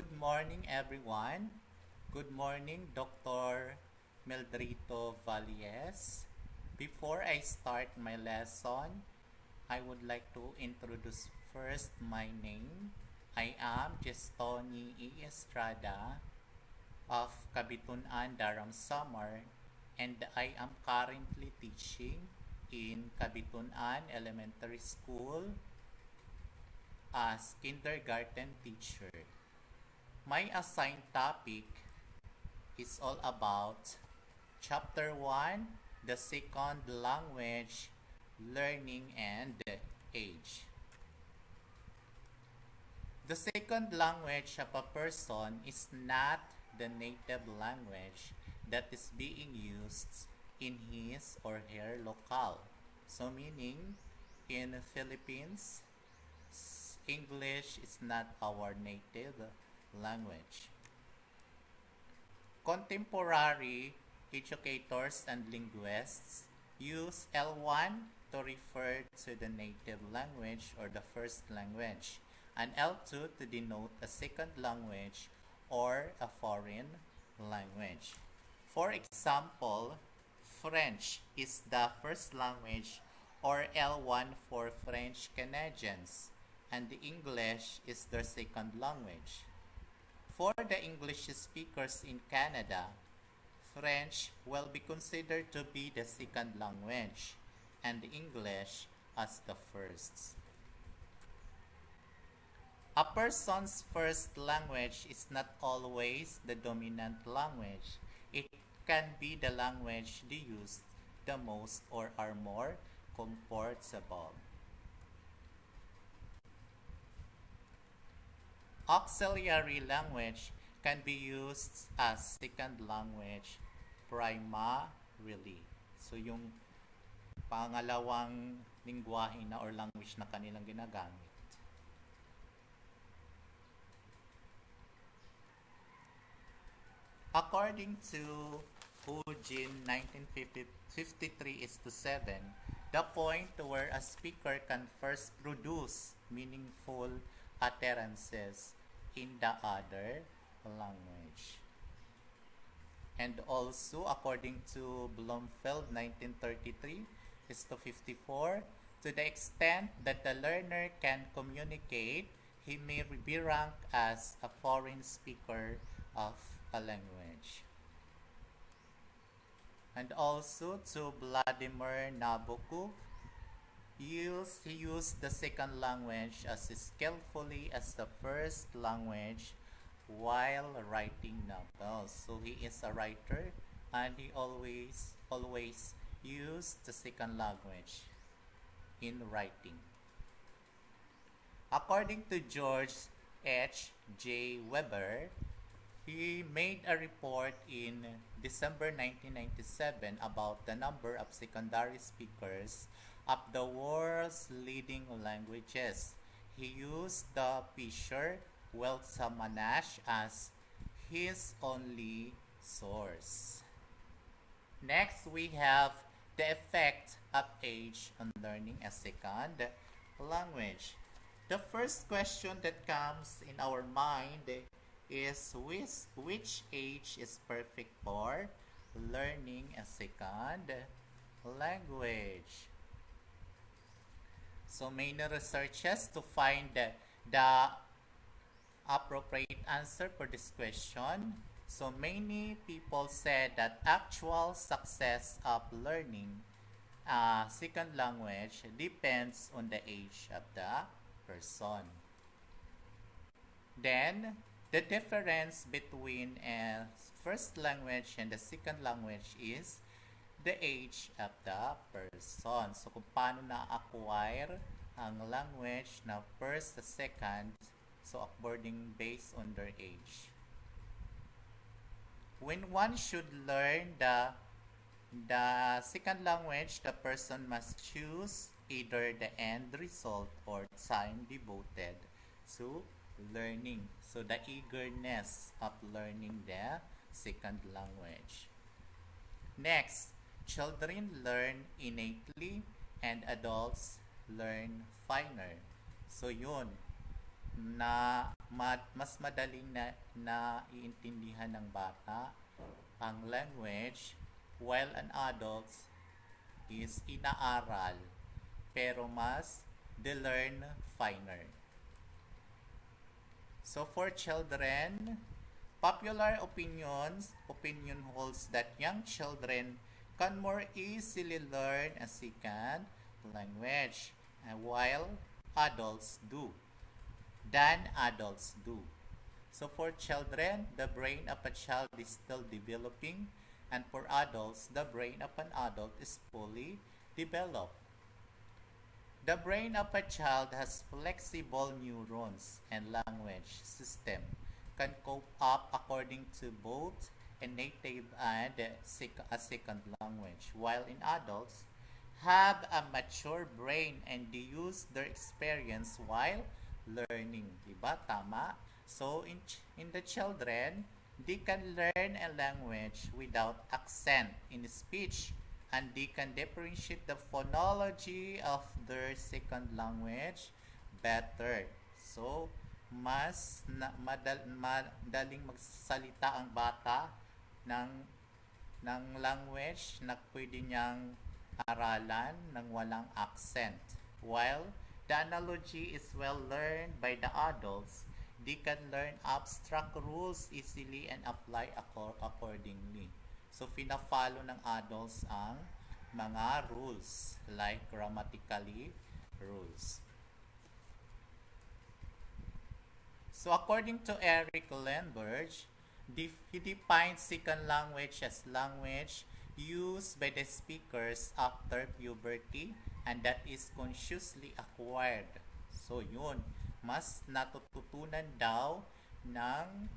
Good morning, everyone. Good morning, Dr. Meldrito Valles. Before I start my lesson, I would like to introduce first my name. I am Gestoni E. Estrada of Kabitunan, Daram Samar, and I am currently teaching in Kabitunan Elementary School as kindergarten teacher. My assigned topic is all about Chapter 1, the second language, learning and age. The second language of a person is not the native language that is being used in his or her locale. So meaning, in Philippines, English is not our native language. Contemporary educators and linguists use L1 to refer to the native language or the first language, and L2 to denote a second language or a foreign language. For example, French is the first language or L1 for French Canadians, and English is their second language. For the English speakers in Canada, French will be considered to be the second language and English as the first. A person's first language is not always the dominant language. It can be the language they use the most or are more comfortable. Auxiliary language can be used as second language primarily. So yung pangalawang lingwahe na or language na kanilang ginagamit. According to Eugene 1953 is to 7, the point where a speaker can first produce meaningful utterances in the other language. And also, according to Bloomfield 1933 is to 54, to the extent that the learner can communicate, he may be ranked as a foreign speaker of a language. And also to Vladimir Nabokov, he used the second language as skillfully as the first language while writing novels. So he is a writer and he always used the second language in writing. According to George H. J. Weber, he made a report in December 1997 about the number of secondary speakers of the world's leading languages. He used the Fisher-Wells-Manash as his only source. Next, we have the effect of age on learning a second language. The first question that comes in our mind is which age is perfect for learning a second language. So many researches to find the appropriate answer for this question. So many people said that actual success of learning a second language depends on the age of the person. Then, the difference between a first language and the second language is the age of the person. So, kung paano na-acquire ang language na first, the second, so according based on their age. When one should learn the second language, the person must choose either the end result or time devoted to learning. So the eagerness of learning the second language. Next, children learn innately and adults learn finer. So yun, na mas madaling na iintindihan ng bata ang language while an adult is inaaral pero mas they learn finer. So for children, popular opinion holds that young children can more easily learn a second language while adults do than adults do. So for children, the brain of a child is still developing, and for adults, the brain of an adult is fully developed. The brain of a child has flexible neurons and language system can cope up according to both a native and a second language, while in adults have a mature brain and they use their experience while learning. Diba? Tama? So, in the children, they can learn a language without accent in speech and they can differentiate the phonology of their second language better. So, madaling magsalita ang bata ng language na pwede niyang aralan ng walang accent. While the analogy is well learned by the adults, they can learn abstract rules easily and apply accordingly. So, pina-follow ng adults ang mga rules like grammatically rules. So, according to Eric Lenberg, he defines second language as language used by the speakers after puberty and that is consciously acquired. So, yun. Mas natututunan daw ng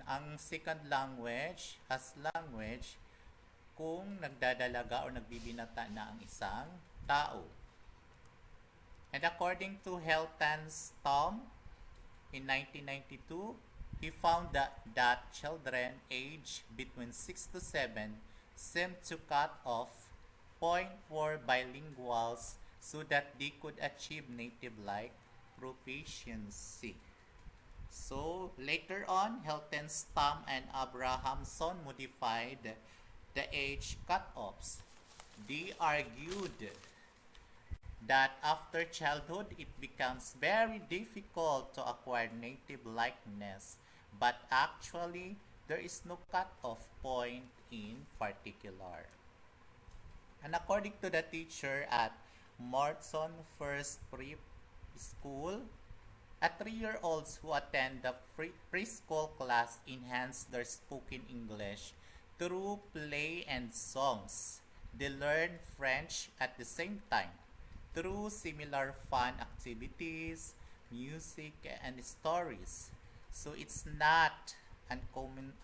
ang second language as language kung nagdadalaga o nagbibinata na ang isang tao. And according to Helton's Tom, in 1992, he found that children aged between 6 to 7 seemed to cut off point for bilinguals so that they could achieve native-like proficiency. So, later on, Helton's Tom and Abrahamson modified the age cutoffs. They argued that after childhood, it becomes very difficult to acquire native likeness, but actually, there is no cutoff point in particular. And according to the teacher at Morton First Prep School, a 3-year-olds who attend the preschool class enhance their spoken English through play and songs. They learn French at the same time through similar fun activities, music, and stories. So it's not uncommon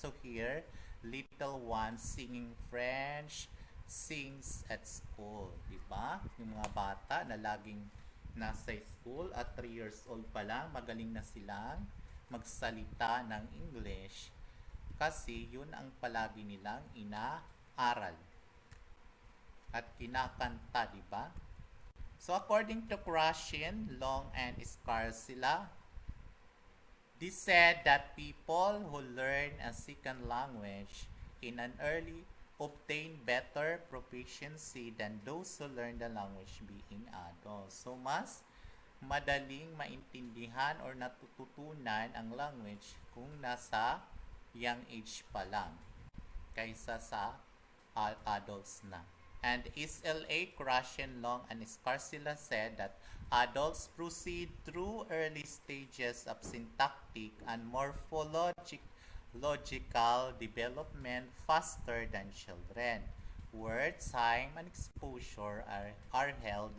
to hear little ones singing French sings at school. Diba? Yung mga bata na laging nasa school at 3 years old pa lang, magaling na silang magsalita ng English kasi yun ang palagi nilang inaaral at kinakanta, di ba? So according to Krashin, Long, and Scarsila, they said that people who learn a second language in an early obtain better proficiency than those who learn the language being adults. So, mas madaling maintindihan or natututunan ang language kung nasa young age pa lang kaysa sa adults na. And SLA, Krashen, Long, and Scarsila said that adults proceed through early stages of syntactic and morphological development faster than children, where time and exposure are held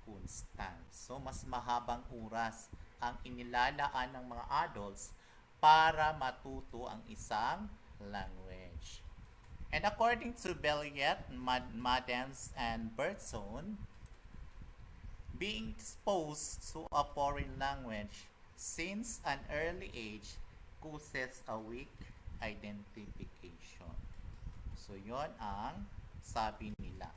constant. So, mas mahabang oras ang inilalaan ng mga adults para matuto ang isang language. And according to Belliet, Madens, and Bertson, being exposed to a foreign language since an early age causes a weak identification. So, yon ang sabi nila.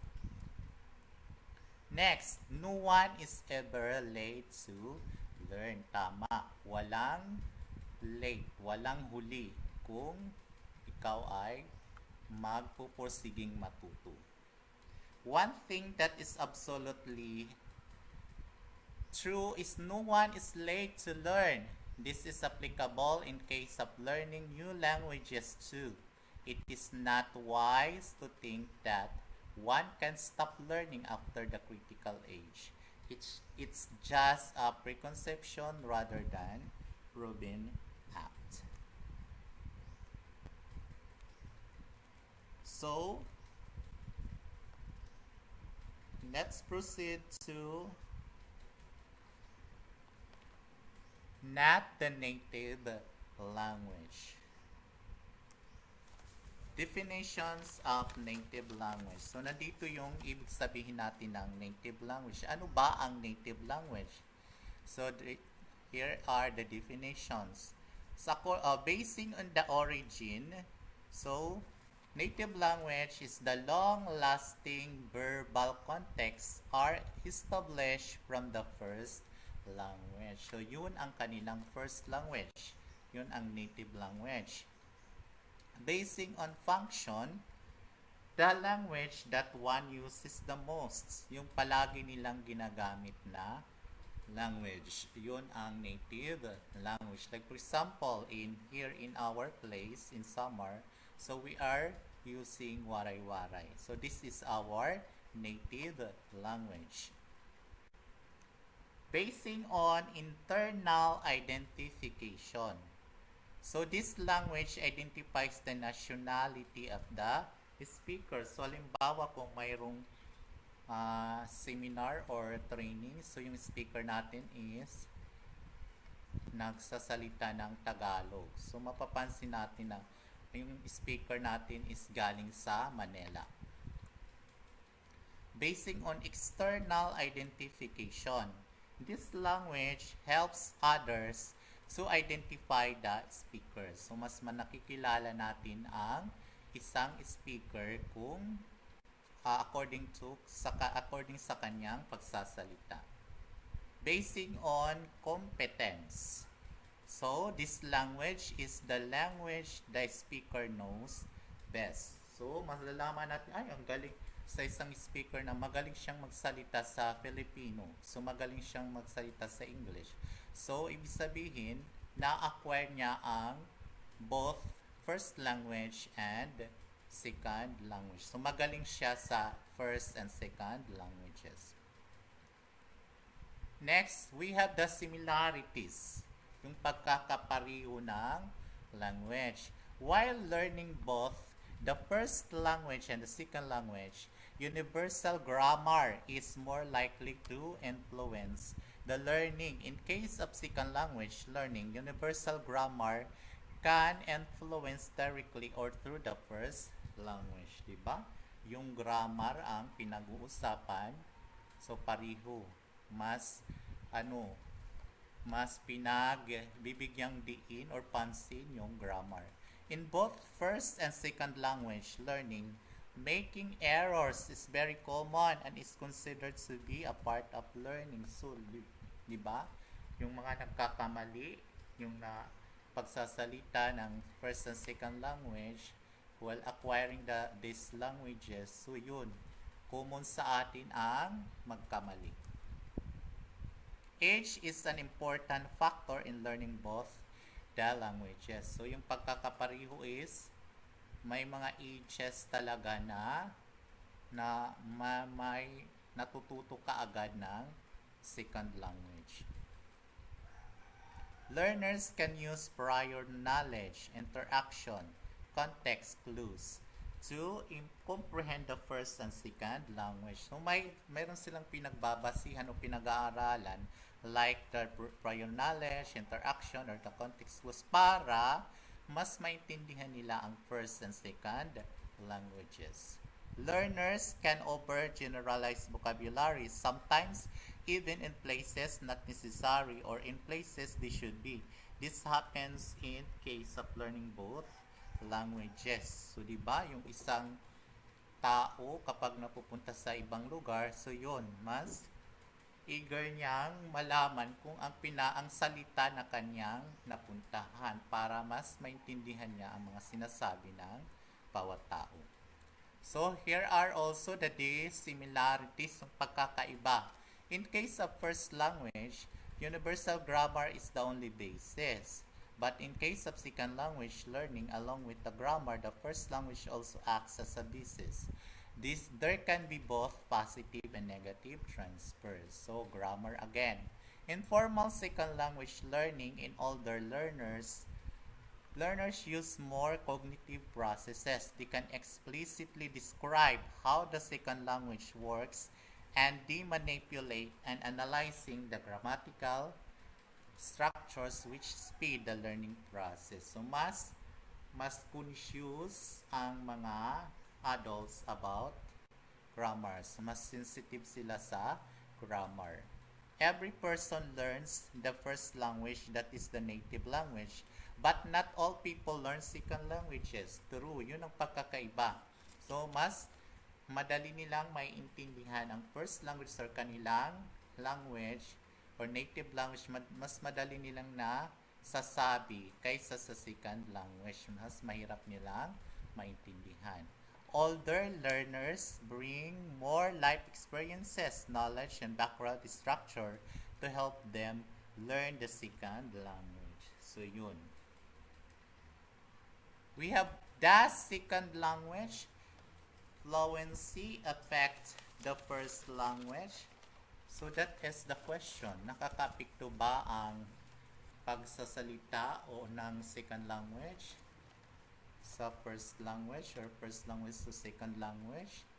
Next, no one is ever late to learn. Tama. Walang late, walang huli kung ikaw ay magpupursiging matuto. One thing that is absolutely true is no one is late to learn. This is applicable in case of learning new languages too. It is not wise to think that one can stop learning after the critical age. It's just a preconception rather than proven fact. So, let's proceed to not the native language. Definitions of native language. So, nandito yung ibig sabihin natin ng native language. Ano ba ang native language? So, here are the definitions. So, basing on the origin, so, native language is the long-lasting verbal context are established from the first language. So, yun ang kanilang first language. Yun ang native language. Basing on function, the language that one uses the most. Yung palagi nilang ginagamit na language. Yun ang native language. Like for example, here in our place in summer, so we are using waray-waray. So this is our native language. Basing on internal identification. So this language identifies the nationality of the speaker. So halimbawa kung mayroong seminar or training, so yung speaker natin is nagsasalita ng Tagalog. So mapapansin natin na yung speaker natin is galing sa Manila. Basing on external identification, this language helps others to identify the speaker. So mas manakikilala natin ang isang speaker kung according sa kanyang pagsasalita. Basing on competence. So this language is the language the speaker knows best. So malalaman natin ay ang galing sa isang speaker na magaling siyang magsalita sa Filipino. So magaling siyang magsalita sa English. So, ibig sabihin, na-acquire niya ang both first language and second language. So, magaling siya sa first and second languages. Next, we have the similarities. Yung pagkakapariho ng language. While learning both the first language and the second language, universal grammar is more likely to influence the learning. In case of second language learning, universal grammar can influence directly or through the first language. Diba? Yung grammar ang pinag-uusapan. So, pariho. Mas bibigyan diin or pansin yung grammar. In both first and second language learning, making errors is very common and is considered to be a part of learning. So, di ba? Yung mga nagkakamali, yung na pagsasalita ng first and second language while acquiring these languages. So, yun. Common sa atin ang magkamali. Age is an important factor in learning both the languages. So, yung pagkakapariho is may mga ages talaga na may natututo ka agad ng second language. Learners can use prior knowledge, interaction, context clues to comprehend the first and second language. So mayroon silang pinagbabasihan o pinag-aaralan like the prior knowledge, interaction, or the context clues para mas maintindihan nila ang first and second languages. Learners can overgeneralize vocabulary, sometimes even in places not necessary or in places they should be. This happens in case of learning both languages. So, di ba, yung isang tao kapag napupunta sa ibang lugar, so yun, mas eager niyang malaman kung ang salita na kanyang napuntahan para mas maintindihan niya ang mga sinasabi ng bawat tao. So, here are also the dissimilarities ng pagkakaiba. In case of first language, universal grammar is the only basis. But in case of second language learning, along with the grammar, the first language also acts as a basis. There can be both positive and negative transfers. So, grammar again. Informal second language learning in older learners use more cognitive processes. They can explicitly describe how the second language works and they manipulate and analyzing the grammatical structures which speed the learning process. So, mas conscious ang mga adults about grammar. So, mas sensitive sila sa grammar. Every person learns the first language, that is the native language. But not all people learn second languages. True, yun ang pagkakaiba. So, mas madali nilang maiintindihan ang first language or kanilang language or native language, mas madali nilang na sasabi kaysa sa second language. Mas mahirap nilang maintindihan. Older learners bring more life experiences, knowledge, and background structure to help them learn the second language. So, yun. We have, does second language fluency affect the first language? So, that is the question. Nakakapekto ba ang pagsasalita o ng second language sa first language or first language to second language?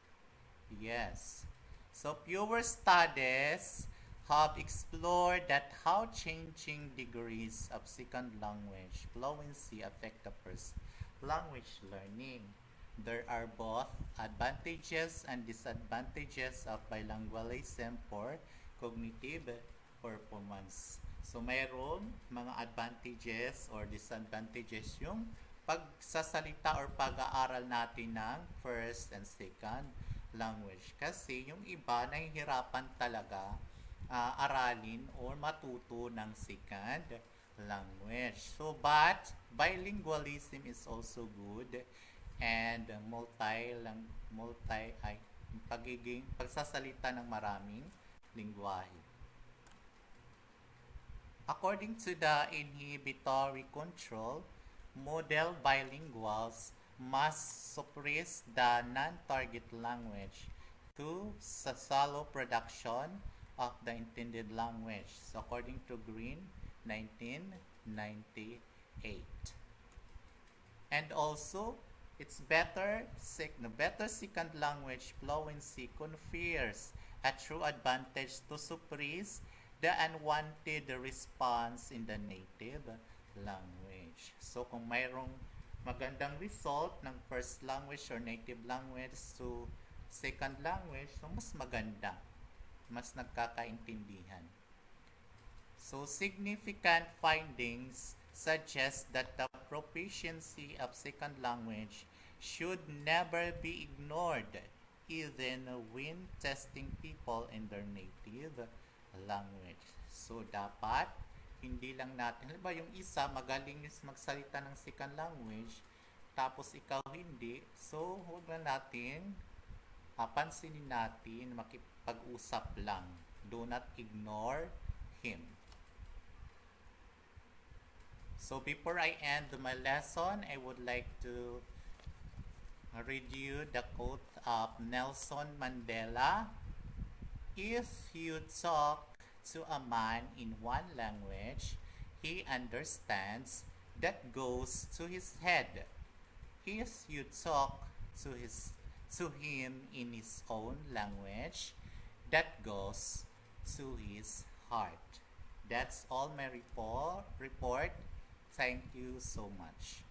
Yes. So, fewer studies have explored that how changing degrees of second language fluency affect the first language learning. There are both advantages and disadvantages of bilingualism for cognitive performance. So, mayroon mga advantages or disadvantages yung pagsasalita or pag-aaral natin ng first and second language. Kasi yung iba nahihirapan talaga aralin or matuto ng second language. So, but bilingualism is also good and pagsasalita ng maraming lingwahe. According to the inhibitory control, model bilinguals must suppress the non-target language to shallow production of the intended language. So, according to Green, 1998. And also, it's better second language fluency confers a true advantage to suppress the unwanted response in the native language. So, kung mayroong magandang result ng first language or native language to second language, so mas maganda. Mas nagkakaintindihan. So, significant findings suggest that the proficiency of second language should never be ignored even when testing people in their native language. So, dapat hindi lang natin, halimbawa yung isa magaling magsalita ng second language tapos ikaw hindi, so huwag na natin pansinin natin, makipag-usap lang. Do not ignore him. So, before I end my lesson, I would like to read you the quote of Nelson Mandela. If you talk to a man in one language he understands, that goes to his head. If you talk to him in his own language, that goes to his heart. That's all my report. Thank you so much.